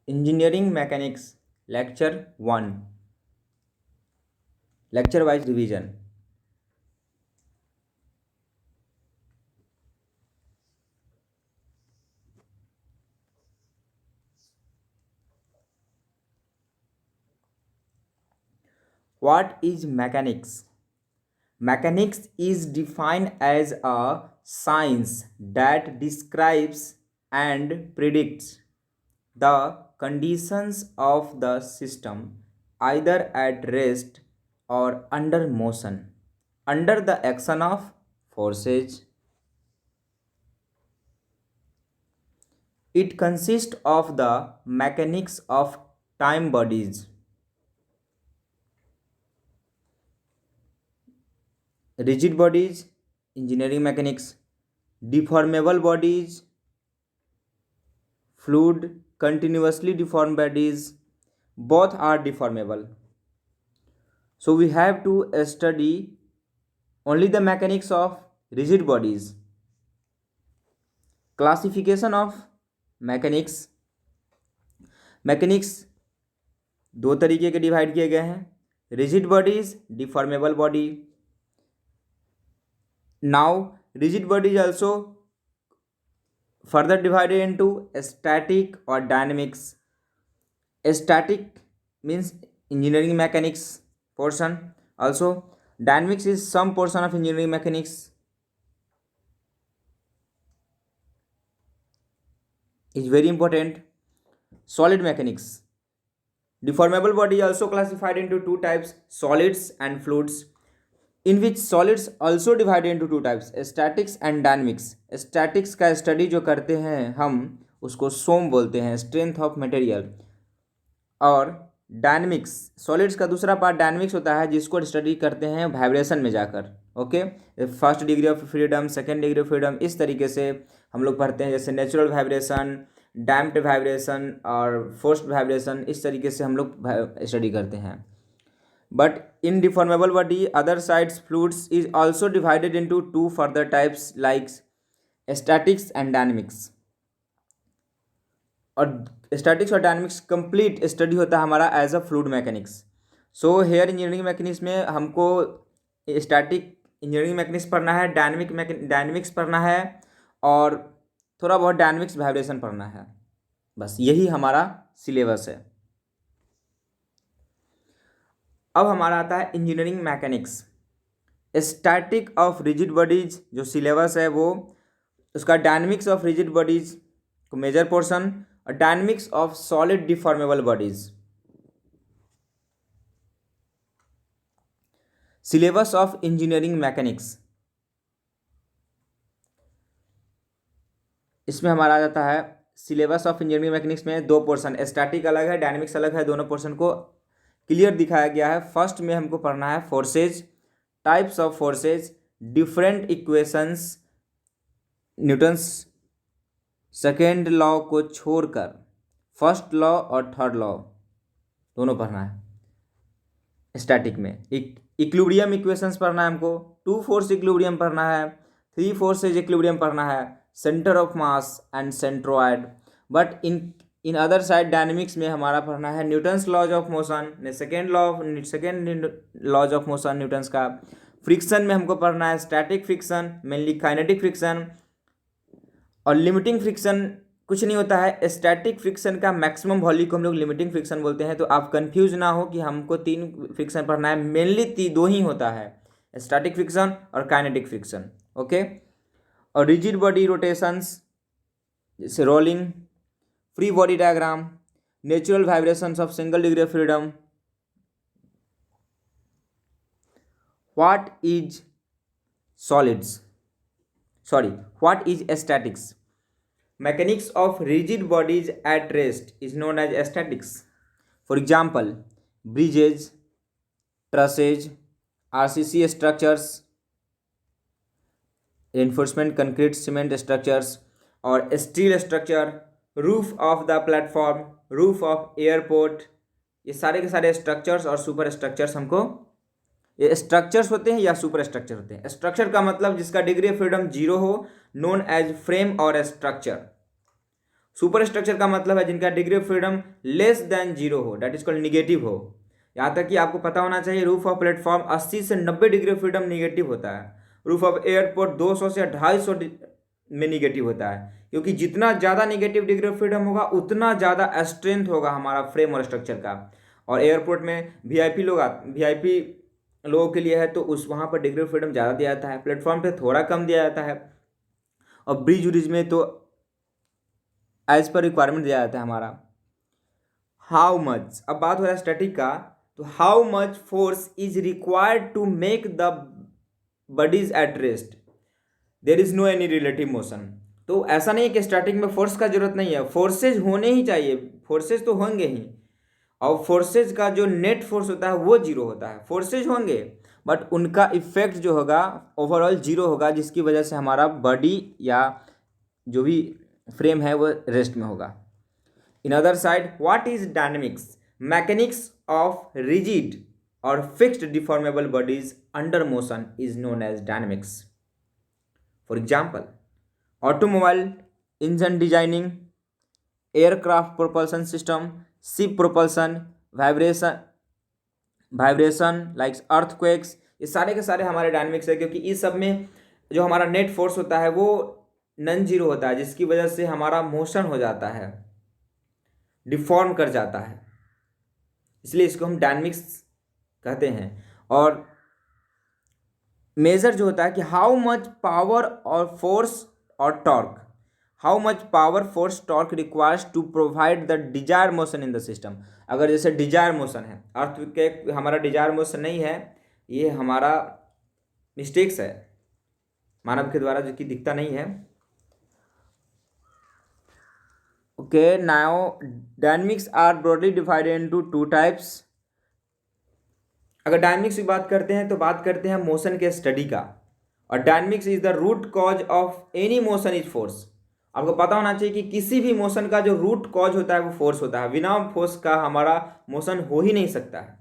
Engineering Mechanics Lecture 1, Lecture Wise Revision. What is mechanics? Mechanics is defined as a science that describes and predicts the conditions of the system either at rest or under motion under the action of forces. It consists of the mechanics of time bodies, rigid bodies, engineering mechanics, deformable bodies, fluid, continuously deformed bodies, both are deformable. So we have to study only the mechanics of rigid bodies. Classification of mechanics mechanics दो तरीके के divide किए गए हैं, rigid bodies, deformable body. Now rigid bodies also further divided into static or dynamics. Static means engineering mechanics portion. Also dynamics is some portion of engineering mechanics. Is very important. Solid mechanics. Deformable body is also classified into two types, solids and fluids, in which solids also divided into two types, statics and dynamics. Statics का study जो करते हैं हम उसको सोम बोलते हैं, strength of material. और dynamics, solids का दूसरा पार्ट डायनेमिक्स होता है जिसको स्टडी करते हैं वाइब्रेशन में जाकर. Okay, first degree of freedom, second degree of freedom, इस तरीके से हम लोग पढ़ते हैं. जैसे नेचुरल वाइब्रेशन, डैम्प्ड वाइब्रेशन और फोर्स्ड वाइब्रेशन, इस तरीके से हम लोग स्टडी करते हैं. But in deformable body, other sides fluids is also divided into two further types like statics and dynamics. और स्टैटिक्स और डायनेमिक्स कंप्लीट स्टडी होता है हमारा as a fluid mechanics. So here engineering mechanics में हमको static engineering mechanics पढ़ना है, dynamics पढ़ना है और थोड़ा बहुत डायनेमिक्स वाइब्रेशन पढ़ना है. बस यही हमारा सिलेबस है. अब हमारा आता है engineering mechanics. Static of rigid bodies जो सिलेबस है वो उसका डायनेमिक्स ऑफ रिजिड बॉडीज को मेजर पोर्शन और dynamics of solid deformable bodies. Syllabus of engineering mechanics, इसमें हमारा आ जाता है सिलेबस ऑफ इंजीनियरिंग मैकेनिक्स में दो पोर्शन, स्टैटिक अलग है, डायनेमिक्स अलग है. दोनों पोर्शन को क्लियर दिखाया गया है. फर्स्ट में हमको पढ़ना है forces, types of forces, different equations, Newton's second law को छोड़कर फर्स्ट लॉ और थर्ड लॉ दोनों पढ़ना है. स्टैटिक में इक्विलिब्रियम इक्वेशंस पढ़ना है हमको, टू फोर्स इक्विलिब्रियम पढ़ना है, थ्री फोर्सेज इक्विलिब्रियम पढ़ना है, centre of mass and centroid. But in other side dynamics में हमारा पढ़ना है Newton's laws of motion, second laws of motion Newton's का. फ्रिक्शन में हमको पढ़ना है static friction, mainly kinetic friction और लिमिटिंग फ्रिक्शन. कुछ नहीं होता है, स्टैटिक फ्रिक्शन का मैक्सिमम वैल्यू को हम लोग लिमिटिंग फ्रिक्शन बोलते हैं. तो आप कंफ्यूज ना हो कि हमको तीन फ्रिक्शन पढ़ना है, मेनली दो ही होता है, स्टैटिक फ्रिक्शन और काइनेटिक फ्रिक्शन. ओके, और रिजिड बॉडी रोटेशंस जैसे rolling, free body diagram, natural vibrations of single degree of freedom. What is solids, sorry, what is statics? Mechanics of rigid bodies at rest is known as statics. For example, bridges, trusses, RCC structures, reinforcement concrete cement structures और steel structure, roof of the platform, roof of airport. ये सारे के सारे structures और super structures हमको, ये structures होते हैं या सुपर स्ट्रक्चर होते हैं. स्ट्रक्चर का मतलब जिसका डिग्री ऑफ फ्रीडम जीरो हो, नोन एज फ्रेम और स्ट्रक्चर. सुपर स्ट्रक्चर का मतलब है जिनका degree of freedom less than 0 हो, डेट इज कॉल्ड निगेटिव हो। यहाँ तक कि आपको पता होना चाहिए रूफ ऑफ प्लेटफॉर्म 80 से 90 डिग्री ऑफ फ्रीडम निगेटिव होता है। रूफ ऑफ एयरपोर्ट 200 से 250 में निगेटिव होता है, क्योंकि जितना ज़्यादा निगेटिव डिग्री ऑफ फ्रीडम होगा उतना ज़्यादा स्ट्रेंथ होगा हमारा फ्रेम और स्ट्रक्चर का। और एयरपोर्ट में वीआईपी लोगों के लिए है तो उस वहाँ पर डिग्री ऑफ फ्रीडम ज़्यादा दिया जाता है, प्लेटफॉर्म पे थोड़ा कम दिया जाता है, और ब्रिज व्रिज में तो एज पर रिक्वायरमेंट दिया जाता है हमारा। हाउ मच, अब बात हो रहा है स्टैटिक का, तो how much force is required to make the bodies at rest, there is no any relative motion. तो ऐसा नहीं है कि स्टैटिक में फोर्स का जरूरत नहीं है, फोर्सेज होने ही चाहिए, फोर्सेज तो होंगे ही, और फोर्सेज का जो नेट फोर्स होता है वो जीरो होता है। फोर्सेज होंगे बट उनका इफेक्ट जो होगा ओवरऑल जीरो होगा, जिसकी वजह से हमारा बॉडी या जो भी फ्रेम है वो रेस्ट में होगा। In other side, what is dynamics? Mechanics of rigid और fixed deformable bodies under motion is known as dynamics. For example, automobile engine designing, aircraft propulsion system, ship propulsion, vibration like earthquakes, ये सारे के सारे हमारे dynamics है, क्योंकि इस सब में जो हमारा नेट फोर्स होता है वो नॉन जीरो होता है, जिसकी वजह से हमारा मोशन हो जाता है, डिफॉर्म कर जाता है, इसलिए इसको हम डायनेमिक्स कहते हैं। और मेजर जो होता है कि हाउ मच पावर और फोर्स और torque, how much power force torque requires to provide the desire motion in the system. अगर जैसे डिजायर मोशन है, अर्थ के हमारा डिजायर मोशन नहीं है, ये हमारा मिस्टेक्स है मानव के द्वारा जो कि दिखता नहीं है। Okay, now dynamics are broadly divided into two types. अगर डायनेमिक्स की बात करते हैं तो बात करते हैं मोशन के स्टडी का, और dynamics is the root cause of any motion is force. आपको पता होना चाहिए कि किसी भी मोशन का जो रूट कॉज होता है वो फोर्स होता है, बिना फोर्स का हमारा मोशन हो ही नहीं सकता है।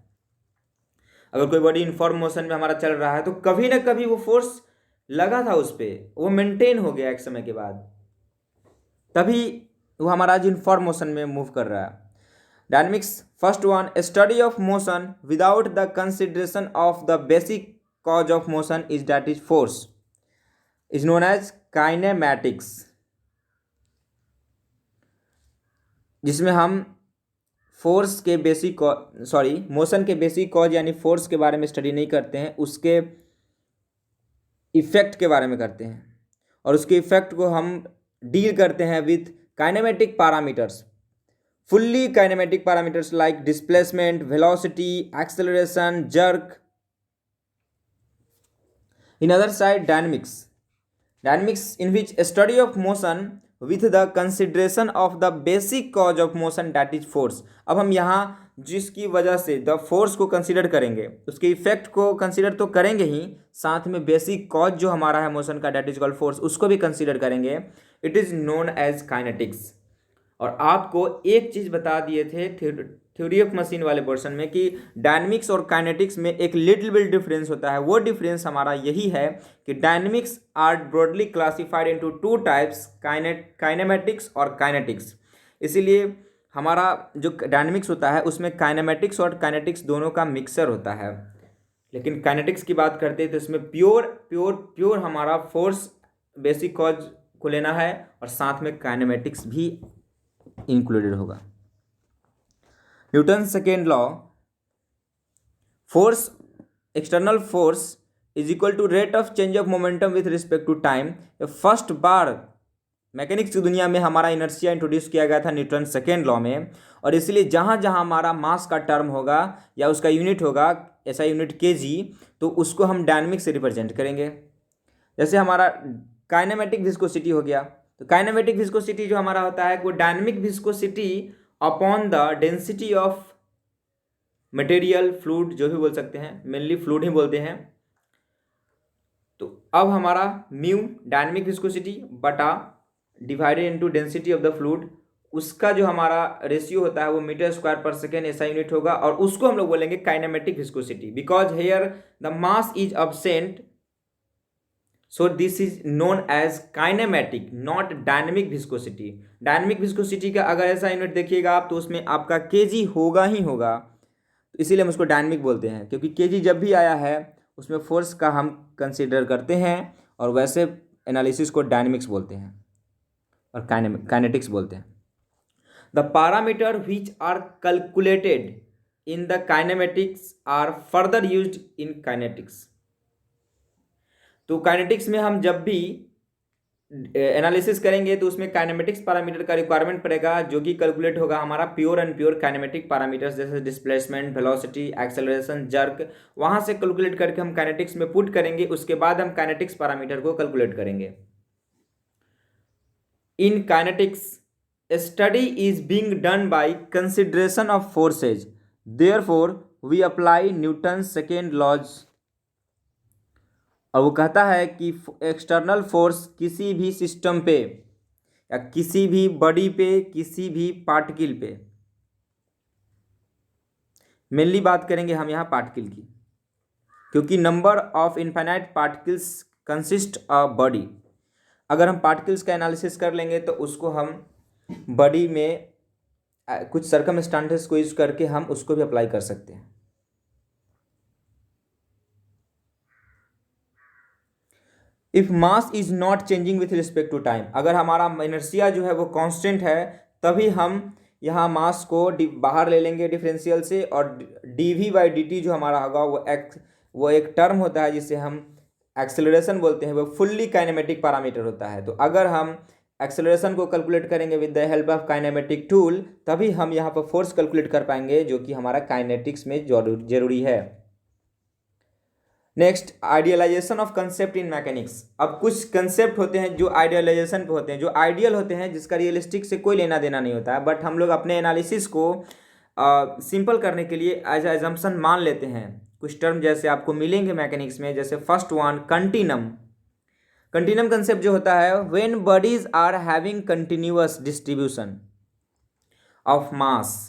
अगर कोई बॉडी इनफॉर्म मोशन में हमारा चल रहा है तो कभी ना कभी वो फोर्स लगा था उस पर, वो मेंटेन हो गया एक समय के बाद, तभी वो हमारा आज इनफॉर्म मोशन में मूव कर रहा है। Dynamics first one, study of motion without the consideration of the basic cause of motion is that is force is known as kinematics, जिसमें हम फोर्स के बेसिक मोशन के बेसिक कॉज यानी force के बारे में स्टडी नहीं करते हैं, उसके इफेक्ट के बारे में करते हैं, और उसके इफेक्ट को हम डील करते हैं with kinematic parameters, fully kinematic parameters like displacement, velocity, acceleration, jerk. In other side, dynamics in which study of motion with the consideration of the basic cause of motion that is force। अब हम यहाँ जिसकी वजह से the force को consider करेंगे, उसके effect को कंसिडर तो करेंगे ही, साथ में बेसिक कॉज जो हमारा है मोशन का डेट इज कॉल्ड फोर्स, उसको भी कंसिडर करेंगे। It is known as kinetics. और आपको एक चीज़ बता दिए थे थ्योरी ऑफ मशीन वाले पोर्शन में कि डायनेमिक्स और काइनेटिक्स में एक लिटिल बिट डिफरेंस होता है। वो डिफरेंस हमारा यही है कि dynamics are broadly classified into two types, kinematics और काइनेटिक्स। इसीलिए हमारा जो डायनेमिक्स होता है उसमें काइनेमेटिक्स और काइनेटिक्स दोनों का मिक्सर होता है। लेकिन काइनेटिक्स की बात करते हैं तो इसमें प्योर हमारा फोर्स बेसिक कॉज को लेना है, और साथ में काइनेमेटिक्स भी इंक्लूडेड होगा। Newton second law, force, external force is equal to rate of change of momentum with respect to time. First बार मैकेनिक्स की दुनिया में हमारा इनर्शिया इंट्रोड्यूस किया गया था न्यूटन सेकेंड लॉ में, और इसलिए जहाँ जहाँ हमारा मास का टर्म होगा या उसका यूनिट होगा, ऐसा यूनिट केजी, तो उसको हम डायनेमिक्स से रिप्रेजेंट करेंगे। जैसे हमारा काइनेमेटिक विस्कोसिटी हो गया, तो काइनेमेटिक विस्कोसिटी जो हमारा होता है वो dynamic viscosity upon the density of material, fluid, जो भी बोल सकते हैं, मेनली फ्लूइड ही बोलते हैं। तो अब हमारा म्यू डायनेमिक विस्कोसिटी बटा divided into density of the fluid, उसका जो हमारा रेशियो होता है वो मीटर स्क्वायर पर सेकेंड ऐसा यूनिट होगा, और उसको हम लोग बोलेंगे kinematic viscosity, because here the mass is absent, so this is known as kinematic not dynamic viscosity. Dynamic viscosity का अगर ऐसा यूनिट देखिएगा आप तो उसमें आपका केजी होगा ही होगा, तो इसीलिए हम उसको डायनेमिक बोलते हैं, क्योंकि केजी जब भी आया है उसमें फोर्स का हम कंसिडर करते हैं, और वैसे एनालिसिस को डायनेमिक्स बोलते हैं और काइनेटिक्स बोलते हैं। The parameter which are calculated in the kinematics are further used in kinetics. तो काइनेटिक्स में हम जब भी एनालिसिस करेंगे तो उसमें काइनेमेटिक्स पैरामीटर का रिक्वायरमेंट पड़ेगा, जो कि कैलकुलेट होगा हमारा pure and pure kinematic parameters जैसे डिस्प्लेसमेंट, वेलोसिटी, एक्सेलरेशन, जर्क, वहां से कैलकुलेट करके हम काइनेटिक्स में पुट करेंगे, उसके बाद हम काइनेटिक्स पैरामीटर को कैलकुलेट करेंगे। In kinetics study is being done by consideration of forces, therefore we apply Newton second laws. और वो कहता है कि एक्सटर्नल फोर्स किसी भी सिस्टम पे या किसी भी बॉडी पे, किसी भी पार्टिकल पे, मेनली बात करेंगे हम यहाँ पार्टिकल की, क्योंकि number of infinite particles consist of body. अगर हम पार्टिकल्स का एनालिसिस कर लेंगे तो उसको हम बॉडी में कुछ सर्कमस्टांसेस को यूज करके हम उसको भी अप्लाई कर सकते हैं। If mass is not changing with respect to time, अगर हमारा इनर्शिया जो है वो कांस्टेंट है, तभी हम यहाँ मास को बाहर ले लेंगे डिफरेंशियल से, और dv/dt जो हमारा होगा वो एक टर्म होता है जिसे हम एक्सेलरेशन बोलते हैं, वो फुल्ली काइनेमेटिक पैरामीटर होता है। तो अगर हम एक्सेलरेशन को कैलकुलेट करेंगे with the help of kinematic tool, तभी हम यहाँ पर फोर्स कैलकुलेट कर पाएंगे, जो कि हमारा काइनेटिक्स में जरूरी है। Next, idealisation of concept in mechanics. अब कुछ कंसेप्ट होते हैं जो आइडियलाइजेशन पे होते हैं, जो आइडियल होते हैं, जिसका रियलिस्टिक से कोई लेना देना नहीं होता है, बट हम लोग अपने एनालिसिस को सिंपल करने के लिए एज एजम्पशन मान लेते हैं। कुछ टर्म जैसे आपको मिलेंगे मैकेनिक्स में, जैसे first one continuum. Continuum concept जो होता है, when bodies are having continuous distribution of mass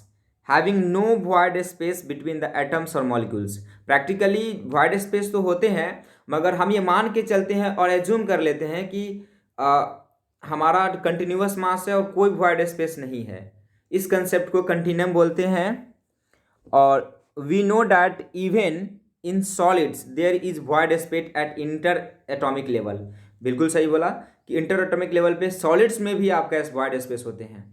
having no void space between the atoms और मॉलिक्यूल्स। प्रैक्टिकली void स्पेस तो होते हैं, मगर हम ये मान के चलते हैं और एज्यूम कर लेते हैं कि हमारा कंटिन्यूअस मास है और कोई void स्पेस नहीं है। इस कंसेप्ट को कंटिन्यूम बोलते हैं। और we know that even in solids there is void space at inter atomic level. बिल्कुल सही बोला कि इंटर एटॉमिक लेवल पे सॉलिड्स में भी आपका void स्पेस होते हैं।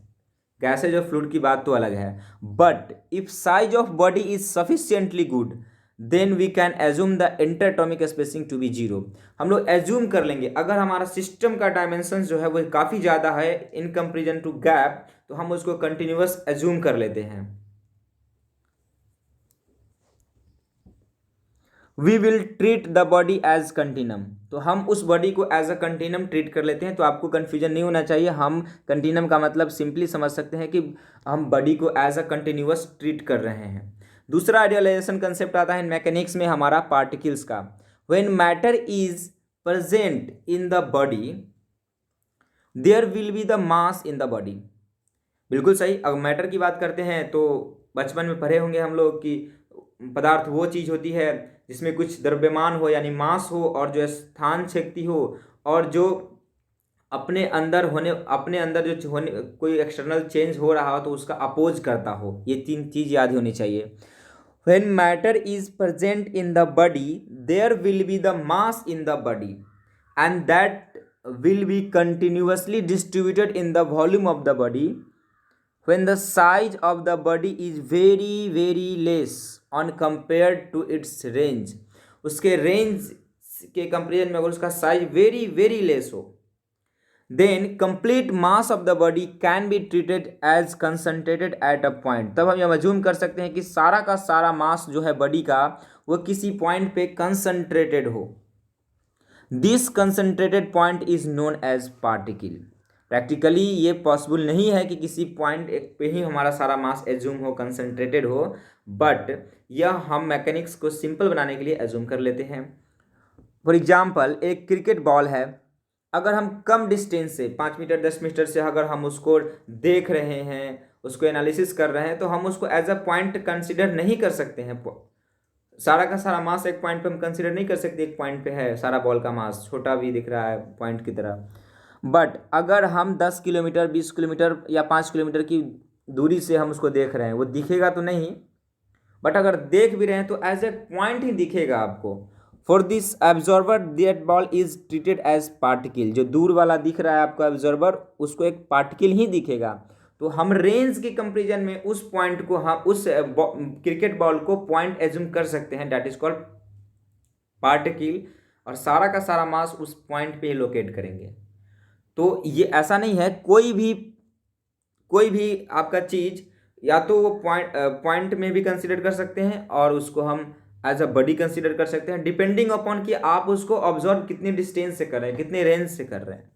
गैसेज और फ्लूइड की बात तो अलग है, but if size of body is sufficiently good then we can assume the interatomic spacing to be zero. हम लोग एज्यूम कर लेंगे, अगर हमारा सिस्टम का डायमेंशन जो है वो काफ़ी ज़्यादा है इन कंपेरिजन टू गैप, तो हम उसको कंटिन्यूअस एज्यूम कर लेते हैं। We will treat the body as continuum, तो हम उस बॉडी को एज अ कंटिनम ट्रीट कर लेते हैं। तो आपको कन्फ्यूजन नहीं होना चाहिए, हम कंटिनम का मतलब सिंपली समझ सकते हैं कि हम बॉडी को एज अ कंटिन्यूअस ट्रीट कर रहे हैं। दूसरा आइडियलाइजेशन कंसेप्ट आता है मैकेनिक्स में हमारा पार्टिकल्स का। When matter is present in the body there will be the mass in the body. बिल्कुल सही। अगर मैटर की बात करते हैं तो बचपन में पढ़े होंगे हम लोग कि पदार्थ वो चीज़ होती है जिसमें कुछ द्रव्यमान हो यानी मास हो, और जो स्थान छेदती हो, और जो अपने अंदर जो होने कोई एक्सटर्नल चेंज हो रहा हो तो उसका अपोज करता हो। ये तीन चीज़ याद होनी चाहिए। When matter is present in the body there will be the mass in the body and that will be continuously distributed in the volume of the body. When the size of the body is very very less on compared to its range, उसके range के comparison में अगर उसका size very very less हो, then complete mass of the body can be treated as concentrated at a point। तब हम यह assume कर सकते हैं कि सारा का सारा मास जो है बॉडी का वो किसी पॉइंट पे कंसंट्रेटेड हो। This concentrated point is known as particle. Practically ये पॉसिबल नहीं है कि किसी पॉइंट एक पे ही हमारा सारा मास एज्यूम हो, कंसंट्रेटेड हो, बट यह हम मैकेनिक्स को सिंपल बनाने के लिए एज्यूम कर लेते हैं। फॉर एग्जांपल, एक क्रिकेट बॉल है, अगर हम कम डिस्टेंस से 5 मीटर 10 मीटर से अगर हम उसको देख रहे हैं, उसको एनालिसिस कर रहे हैं, तो हम उसको एज अ पॉइंट कंसिडर नहीं कर सकते हैं। सारा का सारा मास एक पॉइंट पे हम कंसिडर नहीं कर सकते, एक पॉइंट पे है सारा बॉल का मास, छोटा भी दिख रहा है पॉइंट की तरह। बट अगर हम 10 किलोमीटर 20 किलोमीटर या 5 किलोमीटर की दूरी से हम उसको देख रहे हैं, वो दिखेगा तो नहीं, बट अगर देख भी रहे हैं तो एज ए पॉइंट ही दिखेगा आपको। For this observer that ball is treated as particle, जो दूर वाला दिख रहा है आपको एब्जॉर्बर, उसको एक पार्टिकल ही दिखेगा। तो हम रेंज के कंपेरिजन में उस पॉइंट को, हम उस क्रिकेट बॉल को पॉइंट एज्यूम कर सकते हैं, दैट इज कॉल्ड पार्टिकल, और सारा का सारा मास उस पॉइंट पे ही लोकेट करेंगे। तो ये ऐसा नहीं है, कोई भी आपका चीज या तो वो पॉइंट में भी कंसीडर कर सकते हैं और उसको हम एज अ बॉडी कंसीडर कर सकते हैं, डिपेंडिंग अपॉन कि आप उसको ऑब्जर्व कितनी डिस्टेंस से कर रहे हैं, कितने रेंज से कर रहे हैं।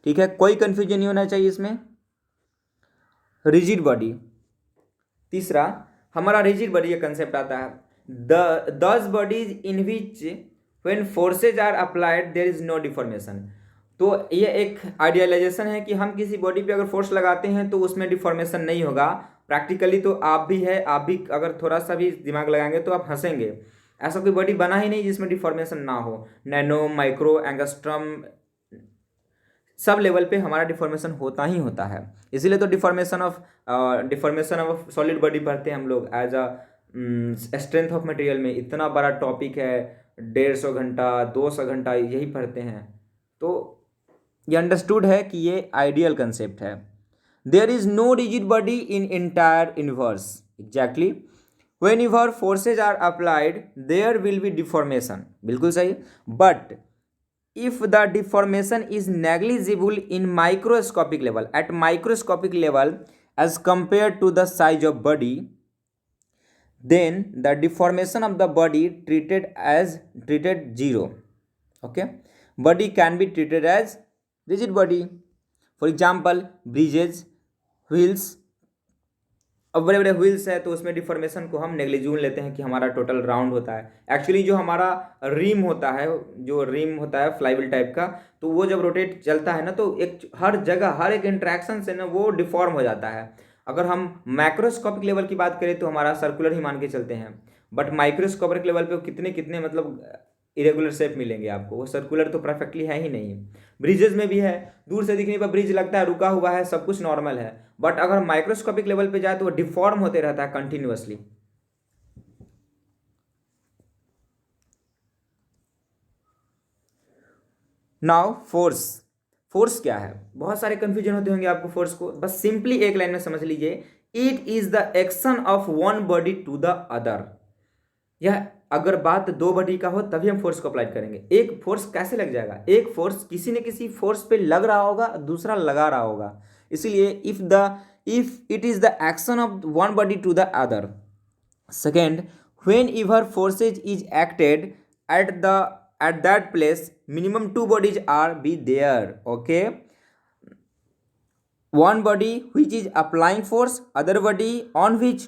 ठीक है, कोई कंफ्यूजन नहीं होना चाहिए इसमें। रिजिड बॉडी, तीसरा हमारा रिजिड बॉडी का कंसेप्ट आता है, these bodies in which when forces are applied there is no deformation. तो ये एक आइडियलाइजेशन है कि हम किसी बॉडी पे अगर फोर्स लगाते हैं तो उसमें डिफॉर्मेशन नहीं होगा। प्रैक्टिकली तो आप भी है, आप भी अगर थोड़ा सा भी दिमाग लगाएंगे तो आप हंसेंगे। ऐसा कोई बॉडी बना ही नहीं जिसमें डिफॉर्मेशन ना हो। Nano, micro, angstrom, sub level पे हमारा डिफॉर्मेशन होता ही होता है। इसीलिए तो डिफॉर्मेशन ऑफ सॉलिड बॉडी पढ़ते हैं हम लोग as a strength of material में। इतना बड़ा टॉपिक है, 150 घंटा 200 घंटा यही पढ़ते हैं। तो ये अंडरस्टूड है कि ये आइडियल कंसेप्ट है। There is no rigid body in entire universe, exactly whenever forces are applied there will be deformation, बिल्कुल सही। But if the deformation is negligible in microscopic level, at microscopic level as compared to the size of body, then the deformation of the body treated zero. Okay, body can be treated as rigid body. For example, bridges, wheels। अब बड़े बड़े wheels है तो उसमें deformation को हम negligible लेते हैं कि हमारा टोटल राउंड होता है। एक्चुअली जो हमारा रिम होता है, जो रिम होता है फ्लाईव्हील टाइप का, तो वो जब रोटेट चलता है ना तो एक हर जगह हर एक इंट्रैक्शन से ना वो डिफॉर्म हो जाता है। अगर हम मैक्रोस्कोपिक लेवल की बात करें तो हमारा सर्कुलर ही मान के चलते हैं, बट माइक्रोस्कोपिक लेवल पे कितने कितने मतलब इरेगुलर शेप मिलेंगे आपको, वो सर्कुलर तो परफेक्टली है ही नहीं। ब्रिजेस में भी है, दूर से दिखने पर ब्रिज लगता है रुका हुआ है, सब कुछ नॉर्मल है, बट अगर माइक्रोस्कोपिक लेवल पे जाए तो वो डिफॉर्म होते रहता है कंटिन्यूअसली। नाउ फोर्स, फोर्स क्या है? बहुत सारे कंफ्यूजन होते होंगे आपको फोर्स को, बस सिंपली एक लाइन में समझ लीजिए, it is the action of one body to the other. यह अगर बात दो बॉडी का हो तभी हम फोर्स को अप्लाई करेंगे। एक फोर्स कैसे लग जाएगा? एक फोर्स किसी न किसी फोर्स पे लग रहा होगा, दूसरा लगा रहा होगा, इसीलिए if it is the action of one body to the other. Second, whenever forces is acted at that place, minimum two bodies are be there. Okay, one body which is applying force, other body on which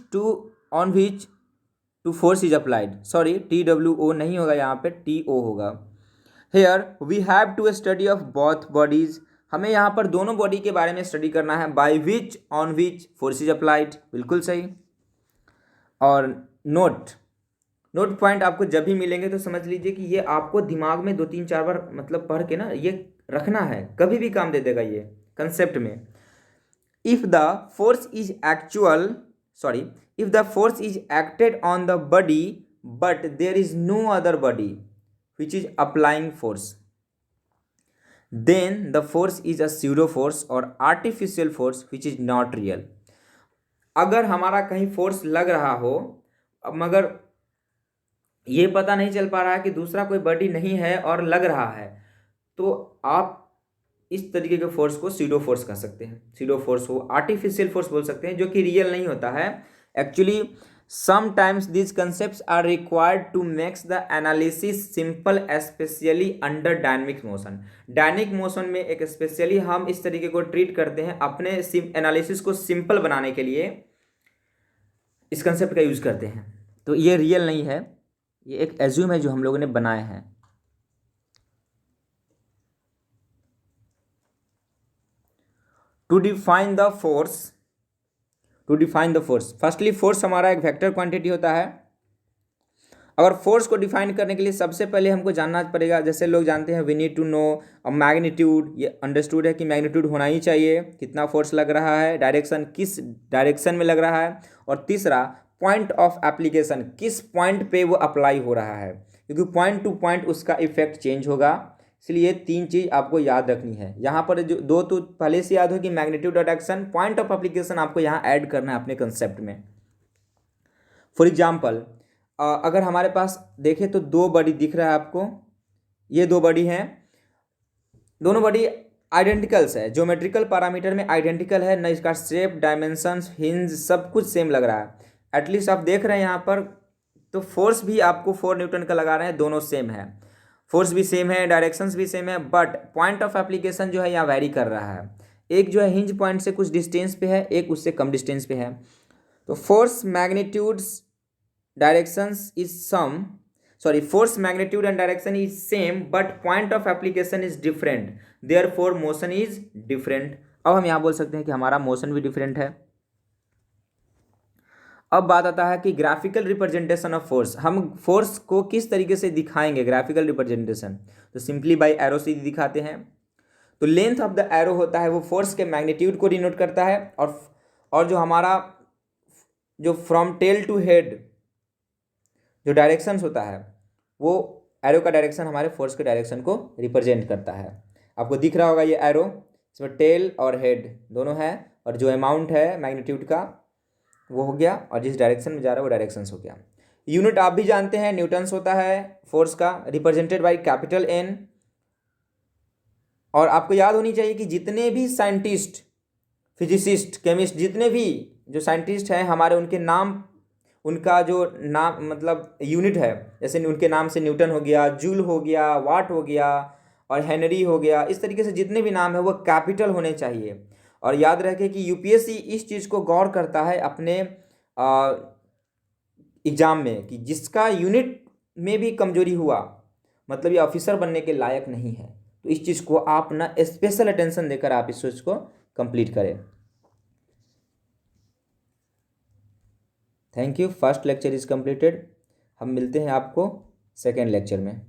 to force is applied. Sorry, TWO नहीं होगा यहाँ पे, TO होगा। Here we have to study of both bodies, हमें यहाँ पर दोनों body के बारे में स्टडी करना है। By which, on which force is applied, बिल्कुल सही। और नोट पॉइंट आपको जब भी मिलेंगे तो समझ लीजिए कि ये आपको दिमाग में 2 3 4 बार मतलब पढ़ के ना ये रखना है, कभी भी काम दे देगा ये कंसेप्ट में। If the force is acted on the body but there is no other body which is applying force, then the force is a pseudo force or artificial force which is not real। अगर हमारा कहीं force लग रहा हो मगर ये पता नहीं चल पा रहा है कि दूसरा कोई बॉडी नहीं है और लग रहा है, तो आप इस तरीके के फोर्स को सीडो फोर्स कह सकते हैं। सीडो फोर्स हो, आर्टिफिशियल फोर्स बोल सकते हैं, जो कि रियल नहीं होता है। Actually sometimes these concepts are required to make the analysis simple, especially under dynamic motion। Dynamic motion में एक स्पेशली हम इस तरीके को ट्रीट करते हैं, अपने एनालिसिस को सिंपल बनाने के लिए इस कंसेप्ट का यूज करते हैं। तो ये रियल नहीं है, ये एक एज्यूम है जो हम लोगों ने बनाए हैं। To define the force, firstly force हमारा एक वेक्टर क्वांटिटी होता है। अगर फोर्स को डिफाइन करने के लिए सबसे पहले हमको जानना पड़ेगा, जैसे लोग जानते हैं we need to know magnitude, ये अंडरस्टूड है कि मैग्नीट्यूड होना ही चाहिए, कितना फोर्स लग रहा है, डायरेक्शन किस डायरेक्शन में लग रहा है, और तीसरा पॉइंट ऑफ एप्लीकेशन, किस पॉइंट पे वो अप्लाई हो रहा है, क्योंकि पॉइंट टू पॉइंट उसका इफेक्ट चेंज होगा। इसलिए तीन चीज़ आपको याद रखनी है। यहाँ पर जो दो तो पहले से याद हो कि magnitude, direction, point of application आपको यहाँ ऐड करना है अपने कंसेप्ट में। फॉर एग्जाम्पल अगर हमारे पास देखें तो दो बॉडी दिख रहा है आपको, ये दो बॉडी हैं, दोनों बॉडी आइडेंटिकल्स है, ज्योमेट्रिकल पैरामीटर में आइडेंटिकल है, न इसका शेप, डायमेंशंस, हिंज सब कुछ सेम लग रहा है। एटलीस्ट आप देख रहे हैं यहाँ पर, तो फोर्स भी आपको 4 न्यूटन का लगा रहे हैं, दोनों सेम है, फोर्स भी सेम है, डायरेक्शंस भी सेम है, बट पॉइंट ऑफ एप्लीकेशन जो है यहाँ वैरी कर रहा है। एक जो है हिंज पॉइंट से कुछ डिस्टेंस पे है, एक उससे कम डिस्टेंस पे है। तो force magnitudes directions is force magnitude and direction is same but point of application is different, therefore motion is different। अब हम यहाँ बोल सकते हैं कि हमारा मोशन भी डिफरेंट है। अब बात आता है कि ग्राफिकल रिप्रेजेंटेशन ऑफ फोर्स, हम फोर्स को किस तरीके से दिखाएंगे ग्राफिकल रिप्रेजेंटेशन, तो सिंपली बाई एरो से दिखाते हैं। तो लेंथ ऑफ द एरो होता है वो फोर्स के मैग्नीट्यूड को डिनोट करता है, और जो हमारा जो फ्रॉम टेल टू हेड जो डायरेक्शंस होता है वो एरो का डायरेक्शन हमारे फोर्स के डायरेक्शन को रिप्रेजेंट करता है। आपको दिख रहा होगा ये एरो, इसमें टेल और हेड दोनों है, और जो अमाउंट है मैग्नीट्यूड का वो हो गया, और जिस डायरेक्शन में जा रहा है वो डायरेक्शंस हो गया। यूनिट आप भी जानते हैं, न्यूटन्स होता है फोर्स का, रिप्रेजेंटेड बाई कैपिटल N। और आपको याद होनी चाहिए कि जितने भी साइंटिस्ट, फिजिसिस्ट, केमिस्ट, जितने भी जो साइंटिस्ट हैं हमारे, उनके नाम, उनका जो नाम मतलब यूनिट है, जैसे उनके नाम से न्यूटन हो गया, जूल हो गया, वाट हो गया, और हेनरी हो गया, इस तरीके से जितने भी नाम है वो कैपिटल होने चाहिए। और याद रखें कि यूपीएससी इस चीज़ को गौर करता है अपने एग्ज़ाम में कि जिसका यूनिट में भी कमजोरी हुआ मतलब ये ऑफिसर बनने के लायक नहीं है। तो इस चीज़ को आप ना स्पेशल अटेंशन देकर आप इस चीज़ को कंप्लीट करें। Thank you. First lecture is completed. हम मिलते हैं आपको सेकेंड लेक्चर में।